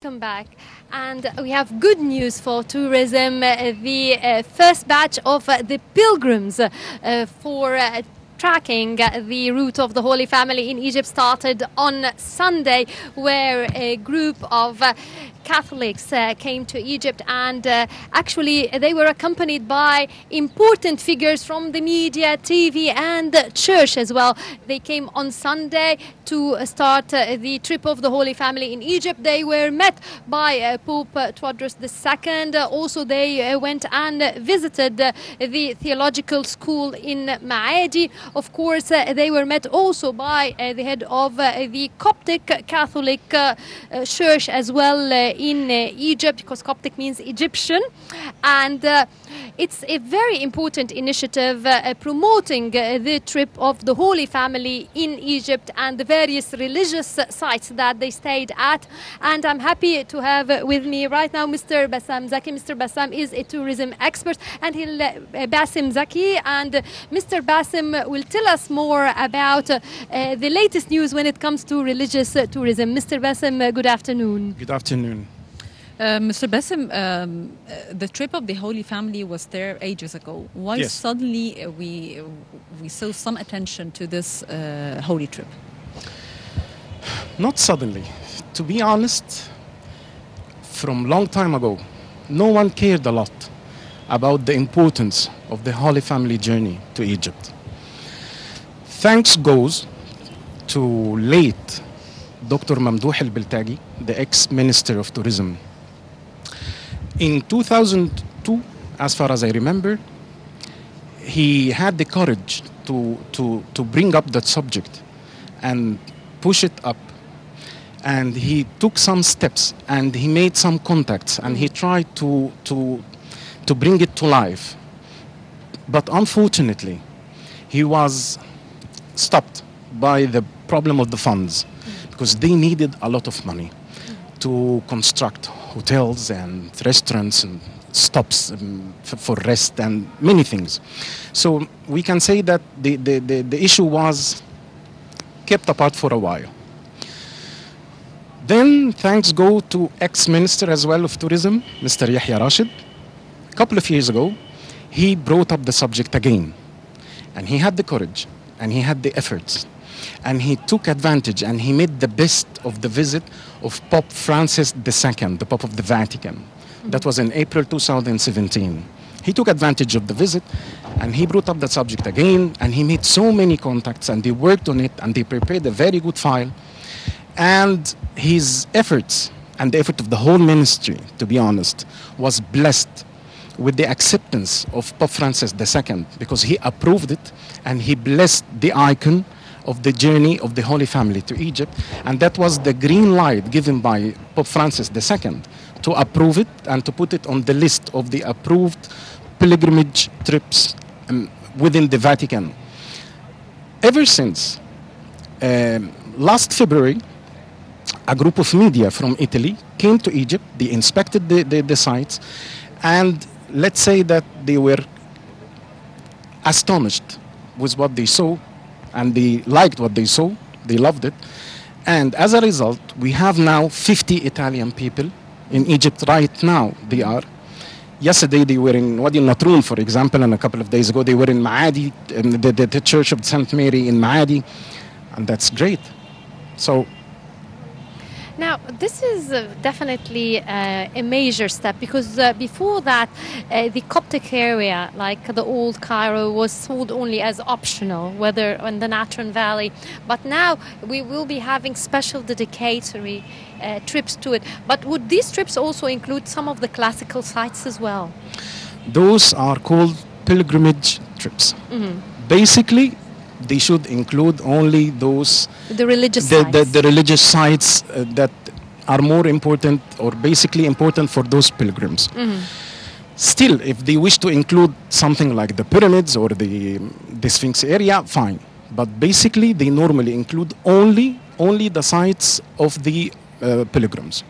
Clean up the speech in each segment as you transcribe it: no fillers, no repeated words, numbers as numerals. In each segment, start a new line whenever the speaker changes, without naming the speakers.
Welcome back. And we have good news for tourism. The first batch of the pilgrims for tracking the route of the Holy Family in Egypt started on Sunday, where a group of Catholics came to Egypt, and actually they were accompanied by important figures from the media, TV and church as well. They came on Sunday to start the trip of the Holy Family in Egypt. They were met by Pope Tewodros II. Also, they went and visited the theological school in Maadi. Of course, they were met also by the head of the Coptic Catholic Church as well in Egypt, because Coptic means Egyptian. And it's a very important initiative promoting the trip of the Holy Family in Egypt and the various religious sites that they stayed at. And I'm happy to have with me right now Mr. Bassem Zaki. Mr. Bassem is a tourism expert, and Bassem Zaki, and Mr. Bassem will tell us more about the latest news when it comes to religious tourism. Mr. Bassem, good afternoon.
Good afternoon.
Mr. Bassem, the trip of the Holy Family was there ages ago. Why suddenly we saw some attention to this holy trip?
Not suddenly. To be honest, from long time ago, no one cared a lot about the importance of the Holy Family journey to Egypt. Thanks goes to late Dr. Mamdouh al-Biltagi, the ex-Minister of Tourism. In 2002, as far as I remember, he had the courage to bring up that subject and push it up. And he took some steps and he made some contacts and he tried to bring it to life. But unfortunately, he was stopped by the problem of the funds, because they needed a lot of money to construct hotels and restaurants and stops for rest and many things. So we can say that the issue was kept apart for a while. Then thanks go to ex-minister as well of tourism, Mr. Yahya Rashid. A couple of years ago, he brought up the subject again. And he had the courage and he had the efforts. And he took advantage and he made the best of the visit of Pope Francis II, the Pope of the Vatican. That was in April 2017. He took advantage of the visit and he brought up the subject again, and he made so many contacts and they worked on it and they prepared a very good file. And his efforts and the effort of the whole ministry, to be honest, was blessed with the acceptance of Pope Francis II, because he approved it and he blessed the icon of the journey of the Holy Family to Egypt. And that was the green light given by Pope Francis II to approve it and to put it on the list of the approved pilgrimage trips within the Vatican. Ever since last February, a group of media from Italy came to Egypt. They inspected the sites, and let's say that they were astonished with what they saw, and they liked what they saw. They loved it. And as a result, we have now 50 Italian people in Egypt right now. They are. Yesterday they were in Wadi Natrun, for example, and a couple of days ago they were in Maadi, the Church of St. Mary in Maadi, and that's great. So.
Now, this is definitely a major step, because before that, the Coptic area, like the old Cairo, was sold only as optional, whether in the Natron Valley. But now we will be having special dedicatory trips to it. But would these trips also include some of the classical sites as well?
Those are called pilgrimage trips. Basically, they should include only those
the religious sites,
the religious sites that are more important, or basically important for those pilgrims. Still, if they wish to include something like the pyramids or the Sphinx area, fine. But basically, they normally include only the sites of the pilgrims.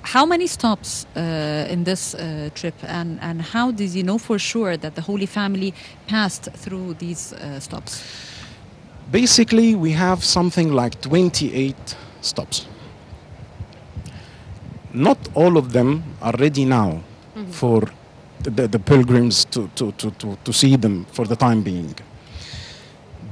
How many stops in this trip, and how did you know for sure that the Holy Family passed through these stops?
Basically, we have something like 28 stops. Not all of them are ready now for the pilgrims to see them for the time being.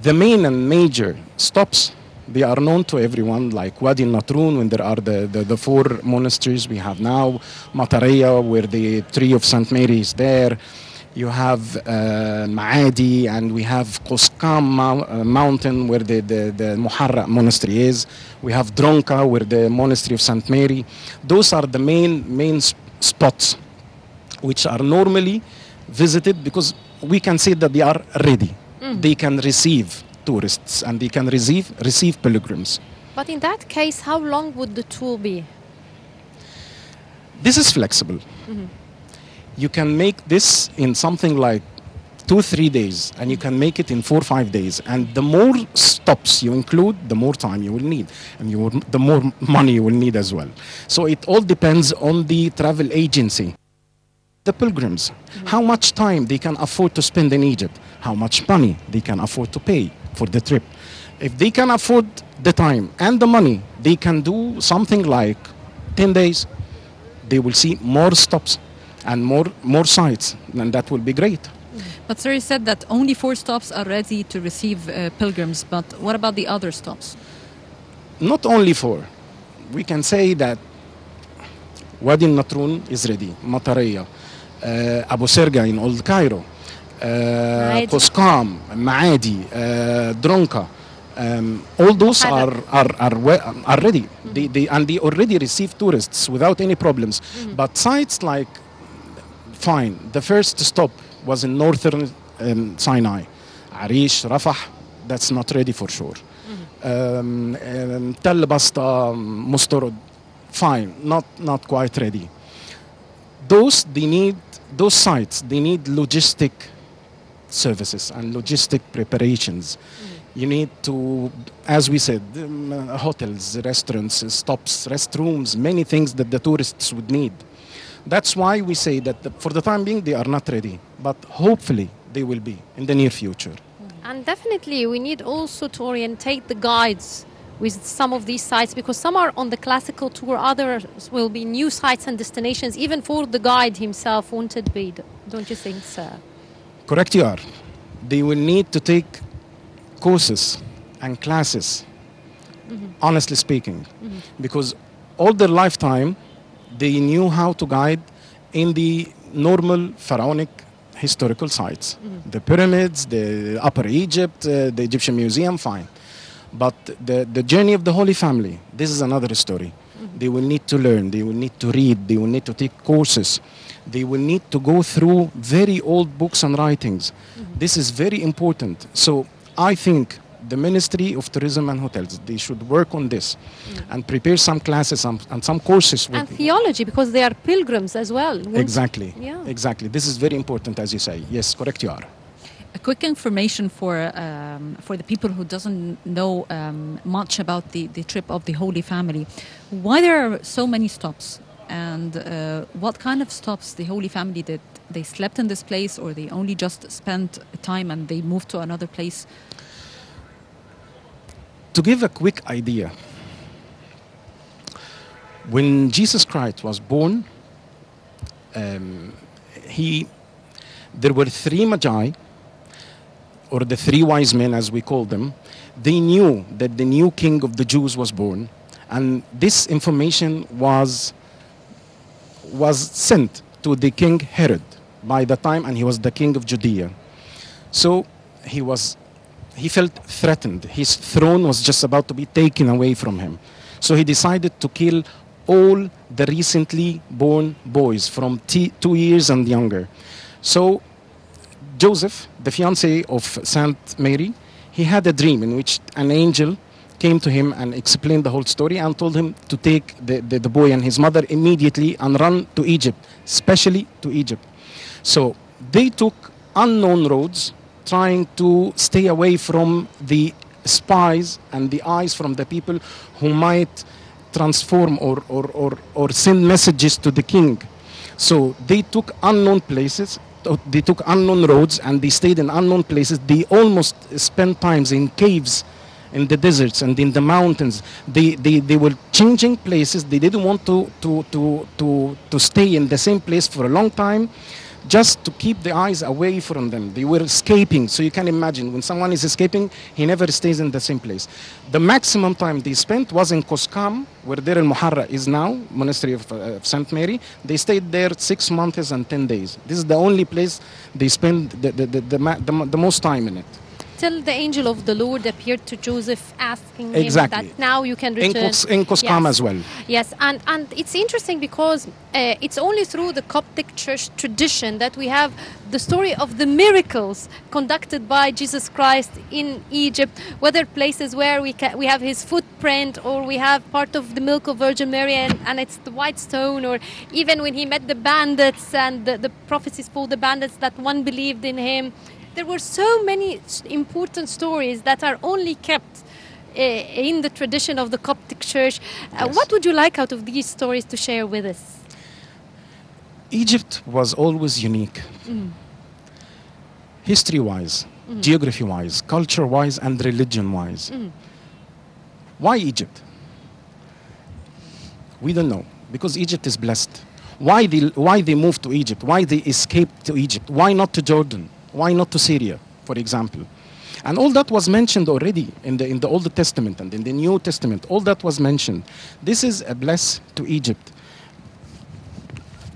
The main and major stops, they are known to everyone, like Wadi Natrun, when there are the four monasteries we have now, Matareya, where the tree of St. Mary is there. You have Maadi, and we have Qoskam mountain, where the Muharra monastery is. We have Dronka, where the monastery of St. Mary. Those are the main spots which are normally visited, because we can say that they are ready. They can receive tourists and they can receive pilgrims.
But in that case, how long would the tour be?
This is flexible. You can make this in something like 2-3 days, and you can make it in 4-5 days. And the more stops you include, the more time you will need, and the more money you will need as well. So it all depends on the travel agency. The pilgrims, how much time they can afford to spend in Egypt, how much money they can afford to pay for the trip. If they can afford the time and the money, they can do something like 10 days. They will see more stops and more sites, and that will be great.
But sir, you said that only 4 stops are ready to receive pilgrims, but what about the other stops?
Not only 4. We can say that Wadi Natrun is ready, Matareya, Abu Serga in Old Cairo, Qoskam, Maadi, Dronka. All those are ready. They already receive tourists without any problems. But sites like, fine, the first stop was in northern Sinai, Arish, Rafah. That's not ready for sure. Tel Basta, Mustorod, fine, not quite ready. Those sites, they need logistic services and logistic preparations. You need to, as we said, hotels, restaurants, stops, restrooms, many things that the tourists would need. That's why we say that for the time being, they are not ready, but hopefully they will be in the near future.
And definitely we need also to orientate the guides with some of these sites, because some are on the classical tour, others will be new sites and destinations, even for the guide himself wanted be. Don't you think, sir?
Correct you are. They will need to take courses and classes, honestly speaking, because all their lifetime they knew how to guide in the normal pharaonic historical sites. The pyramids, the Upper Egypt, the Egyptian Museum, fine. But the journey of the Holy Family, this is another story. They will need to learn, they will need to read, they will need to take courses. They will need to go through very old books and writings. This is very important. So I think the Ministry of Tourism and Hotels, they should work on this and prepare some classes and some courses.
And theology, because they are pilgrims as well.
Exactly.
Yeah.
Exactly. This is very important, as you say. Yes, correct you are.
A quick information for the people who doesn't know much about the trip of the Holy Family. Why there are so many stops, and what kind of stops the Holy Family did? They slept in this place, or they only just spent time and they moved to another place?
To give a quick idea, when Jesus Christ was born, there were 3 magi, or the 3 wise men as we call them. They knew that the new king of the Jews was born, and this information was sent to the king Herod by the time, and he was the king of Judea. So he felt threatened. His throne was just about to be taken away from him. So he decided to kill all the recently born boys from 2 years and younger. So Joseph, the fiancé of Saint Mary, he had a dream in which an angel came to him and explained the whole story and told him to take the boy and his mother immediately and run to Egypt, especially to Egypt. So they took unknown roads, trying to stay away from the spies and the eyes from the people who might transform or send messages to the king. So they took unknown places, they took unknown roads, and they stayed in unknown places. They almost spent times in caves in the deserts and in the mountains. They were changing places. They didn't want to stay in the same place for a long time, just to keep the eyes away from them. They were escaping. So you can imagine, when someone is escaping, he never stays in the same place. The maximum time they spent was in Koskam, where Deir al-Muharra is now, Monastery of St. Mary. They stayed there 6 months and 10 days. This is the only place they spend the most time in it.
Till the angel of the Lord appeared to Joseph, asking
Exactly.
him that now you can return.
In Koskam as well.
Yes, and it's interesting because it's only through the Coptic church tradition that we have the story of the miracles conducted by Jesus Christ in Egypt, whether places where we have his footprint, or we have part of the milk of Virgin Mary and it's the white stone, or even when he met the bandits and the prophecies for the bandits that one believed in him. There were so many important stories that are only kept in the tradition of the Coptic Church.
Yes.
What would you like out of these stories to share with us?
Egypt was always unique. History-wise, geography-wise, culture-wise, and religion-wise. Why Egypt? We don't know, because Egypt is blessed. Why they moved to Egypt? Why they escaped to Egypt? Why not to Jordan? Why not to Syria, for example? And all that was mentioned already in the Old Testament and in the New Testament. All that was mentioned. This is a bless to Egypt.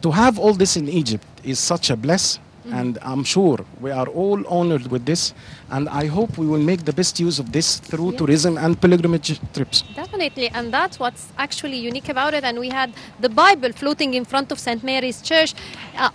To have all this in Egypt is such a bless, and I'm sure we are all honored with this, and I hope we will make the best use of this through tourism and pilgrimage trips.
Definitely, and that's what's actually unique about it. And we had the Bible floating in front of St. Mary's Church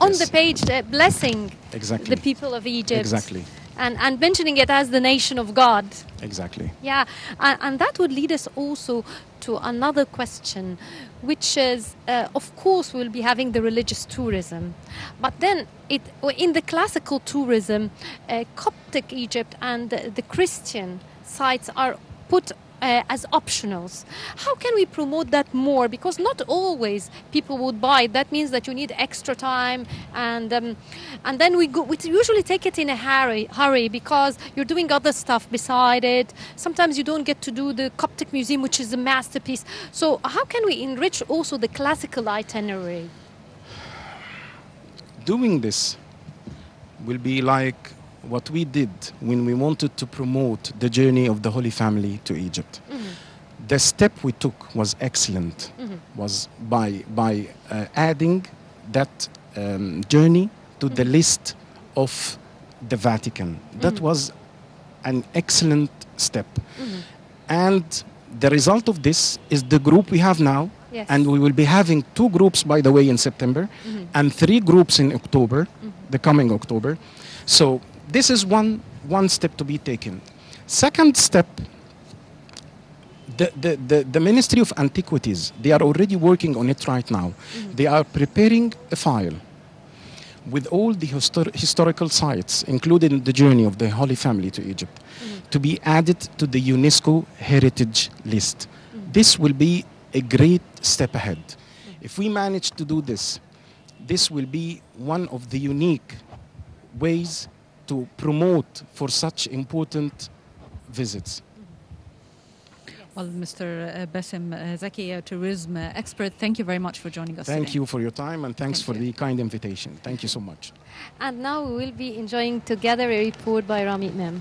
on the page, blessing
Exactly.
the people of Egypt.
Exactly.
And mentioning it as the nation of God.
Exactly.
Yeah, and that would lead us also to another question, which is, of course, we'll be having the religious tourism, but then in the classical tourism, Coptic Egypt and the Christian sites are put as optionals. How can we promote that more? Because not always people would buy it. That means that you need extra time, and then we usually take it in a hurry because you're doing other stuff beside it. Sometimes you don't get to do the Coptic Museum, which is a masterpiece. So how can we enrich also the classical itinerary?
Doing this will be like what we did when we wanted to promote the journey of the Holy Family to Egypt. The step we took was excellent, was by adding that journey to the list of the Vatican. That was an excellent step. And the result of this is the group we have now.
Yes.
And we will be having 2 groups, by the way, in September, and 3 groups in October, the coming October. So this is one step to be taken. Second step, the Ministry of Antiquities, they are already working on it right now. They are preparing a file with all the historical sites, including the journey of the Holy Family to Egypt, to be added to the UNESCO Heritage List. This will be a great step ahead. If we manage to do this, this will be one of the unique ways to promote for such important visits.
Well, Mr. Bassem, Zaki, a tourism expert, thank you very much for joining us
Thank
today.
you for your time, and thanks for the kind invitation. Thank you so much.
And now we will be enjoying together a report by Ramit Mem.